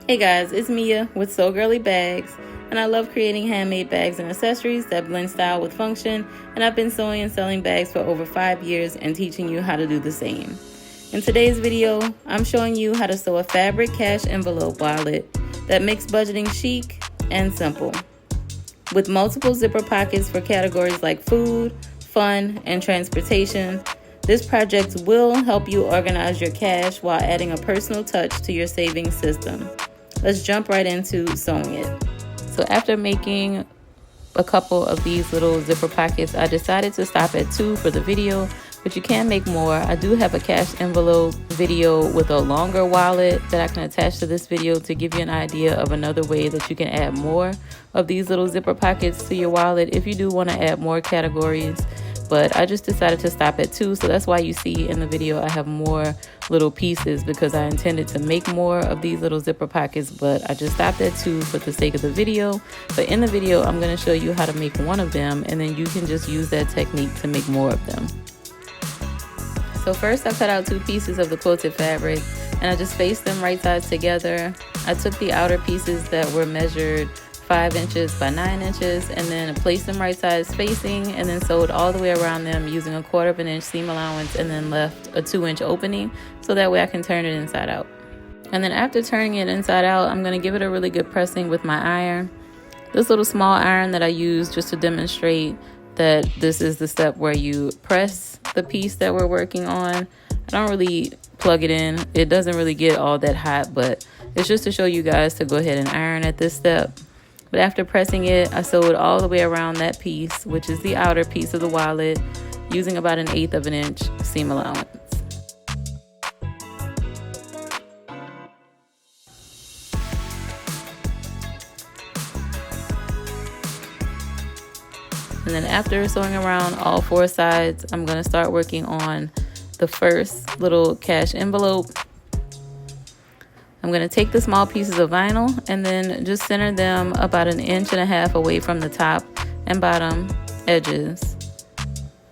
Hey guys, it's Mia with Girlee Bags, and I love creating handmade bags and accessories that blend style with function, and I've been sewing and selling bags for over 5 years and teaching you how to do the same. In today's video, I'm showing you how to sew a fabric cash envelope wallet that makes budgeting chic and simple. With multiple zipper pockets for categories like food, fun, and transportation, this project will help you organize your cash while adding a personal touch to your savings system. Let's jump right into sewing it. So after making a couple of these little zipper pockets, I decided to stop at 2 for the video, but you can make more. I do have a cash envelope video with a longer wallet that I can attach to this video to give you an idea of another way that you can add more of these little zipper pockets to your wallet if you do want to add more categories. But I just decided to stop at 2, so that's why you see in the video I have more little pieces, because I intended to make more of these little zipper pockets, but I just stopped at 2 for the sake of the video. But in the video, I'm going to show you how to make one of them, and then you can just use that technique to make more of them. So first I cut out 2 pieces of the quilted fabric, and I just faced them right sides together. I took the outer pieces that were measured 5 inches by 9 inches and then placed them right sides facing, and then sewed all the way around them using a 1/4 of an inch seam allowance, and then left a 2-inch opening so that way I can turn it inside out. And then after turning it inside out, I'm going to give it a really good pressing with my iron. This little small iron that I use just to demonstrate that this is the step where you press the piece that we're working on. I don't really plug it in. It doesn't really get all that hot, but it's just to show you guys to go ahead and iron at this step. But after pressing it, I sewed all the way around that piece, which is the outer piece of the wallet, using about 1/8 of an inch seam allowance. And then after sewing around all 4 sides, I'm going to start working on the first little cash envelope. I'm going to take the small pieces of vinyl and then just center them about 1.5 inches away from the top and bottom edges.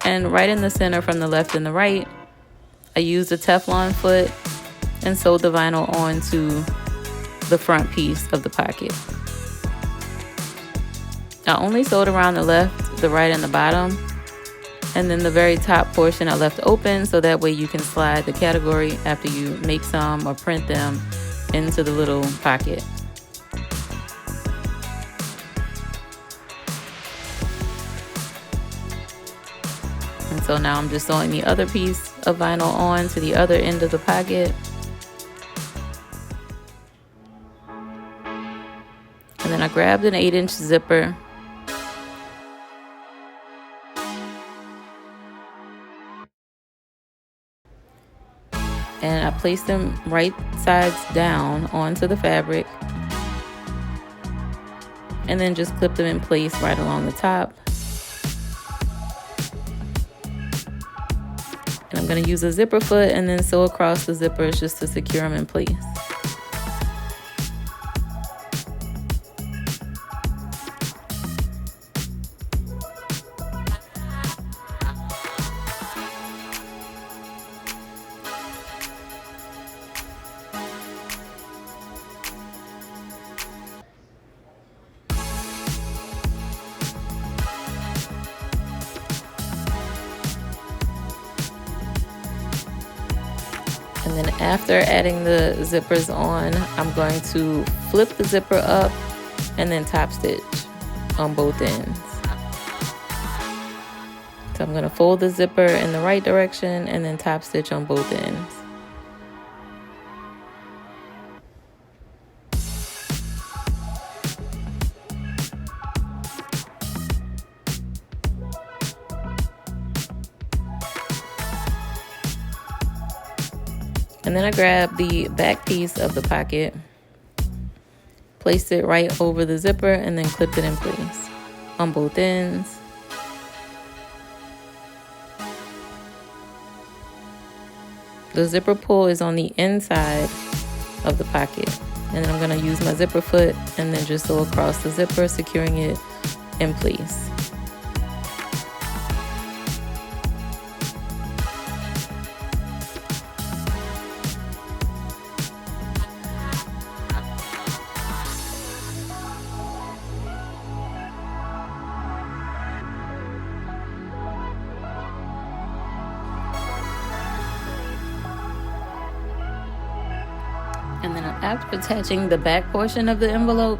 And right in the center from the left and the right, I used a Teflon foot and sewed the vinyl onto the front piece of the pocket. I only sewed around the left, the right, and the bottom. And then the very top portion I left open so that way you can slide the category after you make some or print them into the little pocket. And so now I'm just sewing the other piece of vinyl on to the other end of the pocket. And then I grabbed an 8-inch zipper. And I placed them right sides down onto the fabric, and then just clipped them in place right along the top. And I'm going to use a zipper foot and then sew across the zippers just to secure them in place. And then after adding the zippers on, I'm going to flip the zipper up and then top stitch on both ends. So I'm going to fold the zipper in the right direction and then top stitch on both ends. And then I grabbed the back piece of the pocket, placed it right over the zipper, and then clipped it in place on both ends. The zipper pull is on the inside of the pocket. And then I'm going to use my zipper foot and then just sew across the zipper, securing it in place. And then after attaching the back portion of the envelope,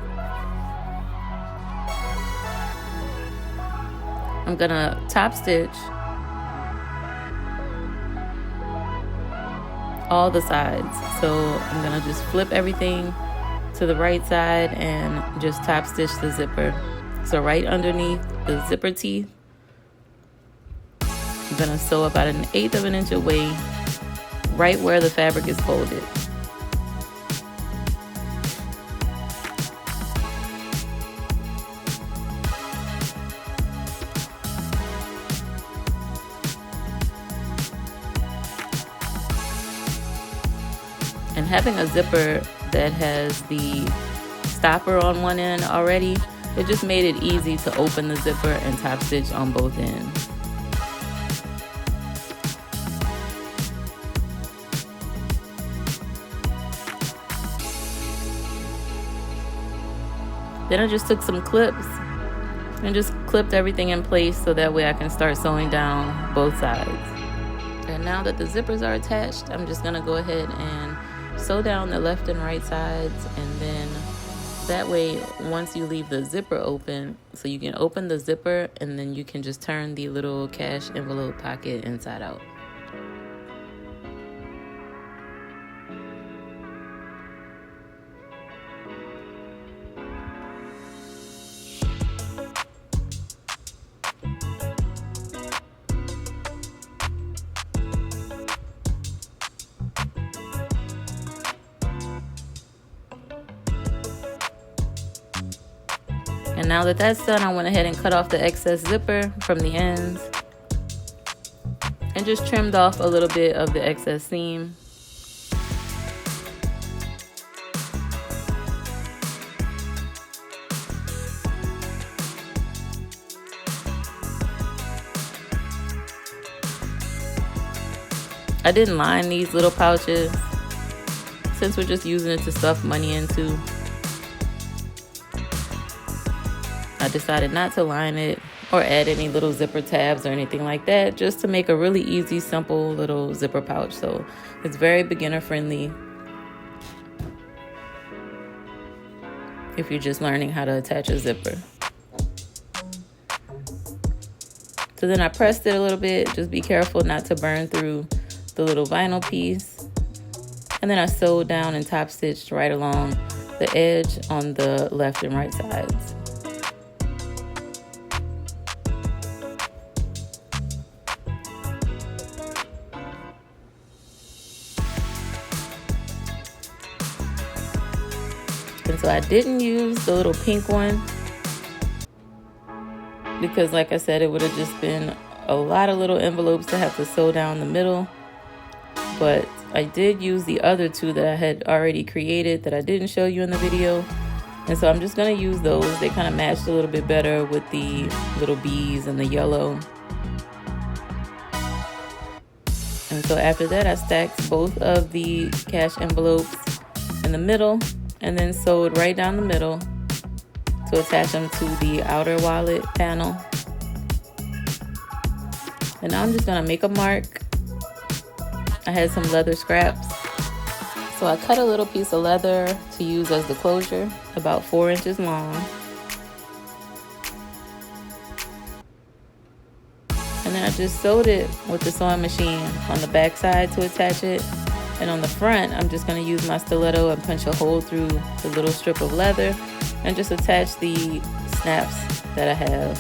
I'm gonna top stitch all the sides. So I'm gonna just flip everything to the right side and just top stitch the zipper. So right underneath the zipper teeth, I'm gonna sew about 1/8 of an inch away, right where the fabric is folded. And having a zipper that has the stopper on one end already, it just made it easy to open the zipper and top stitch on both ends. Then I just took some clips and just clipped everything in place so that way I can start sewing down both sides. And now that the zippers are attached, I'm just gonna go ahead and sew down the left and right sides, and then that way once you leave the zipper open, so you can open the zipper and then you can just turn the little cash envelope pocket inside out. And now that that's done, I went ahead and cut off the excess zipper from the ends and just trimmed off a little bit of the excess seam. I didn't line these little pouches since we're just using it to stuff money into. I decided not to line it or add any little zipper tabs or anything like that, just to make a really easy, simple little zipper pouch. So it's very beginner friendly if you're just learning how to attach a zipper. So then I pressed it a little bit. Just be careful not to burn through the little vinyl piece. And then I sewed down and top stitched right along the edge on the left and right sides. And so I didn't use the little pink one because, like I said, it would have just been a lot of little envelopes to have to sew down the middle. But I did use the other two that I had already created that I didn't show you in the video. And so I'm just going to use those. They kind of matched a little bit better with the little bees and the yellow. And so after that, I stacked both of the cash envelopes in the middle and then sewed right down the middle to attach them to the outer wallet panel. And now I'm just gonna make a mark. I had some leather scraps, so I cut a little piece of leather to use as the closure, about 4 inches long. And then I just sewed it with the sewing machine on the back side to attach it. And on the front, I'm just going to use my stiletto and punch a hole through the little strip of leather and just attach the snaps that I have.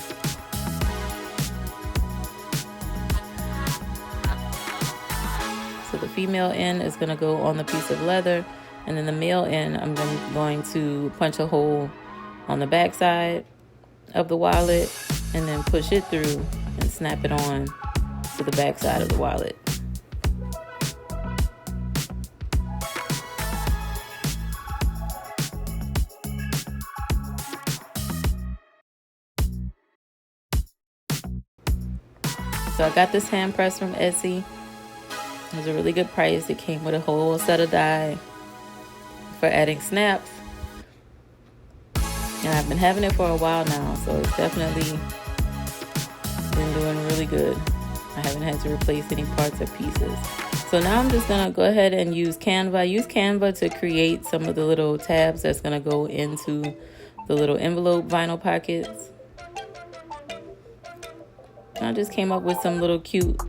So the female end is going to go on the piece of leather, and then the male end, I'm going to punch a hole on the back side of the wallet and then push it through and snap it on to the back side of the wallet. So I got this hand press from Etsy. It was a really good price. It came with a whole set of die for adding snaps. And I've been having it for a while now, so it's definitely been doing really good. I haven't had to replace any parts or pieces. So now I'm just gonna go ahead and use Canva. I use Canva to create some of the little tabs that's gonna go into the little envelope vinyl pockets. I just came up with some little cute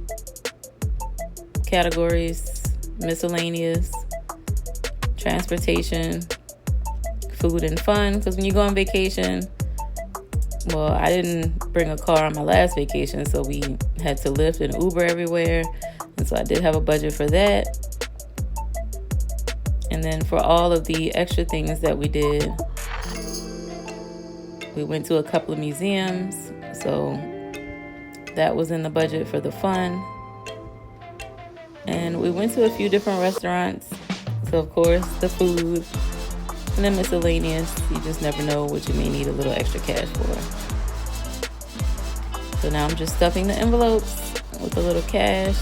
categories: miscellaneous, transportation, food and fun. Because when you go on vacation, well, I didn't bring a car on my last vacation, so we had to Lyft and Uber everywhere. And so I did have a budget for that. And then for all of the extra things that we did, we went to a couple of museums. So that was in the budget for the fun. And we went to a few different restaurants. So of course, the food. And then miscellaneous. You just never know what you may need a little extra cash for. So now I'm just stuffing the envelopes with a little cash.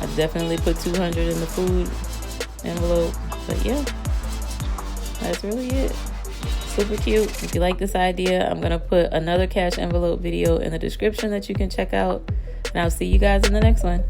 I definitely put $200 in the food envelope. But yeah, that's really it. Super cute. If you like this idea, I'm going to put another cash envelope video in the description that you can check out. And I'll see you guys in the next one.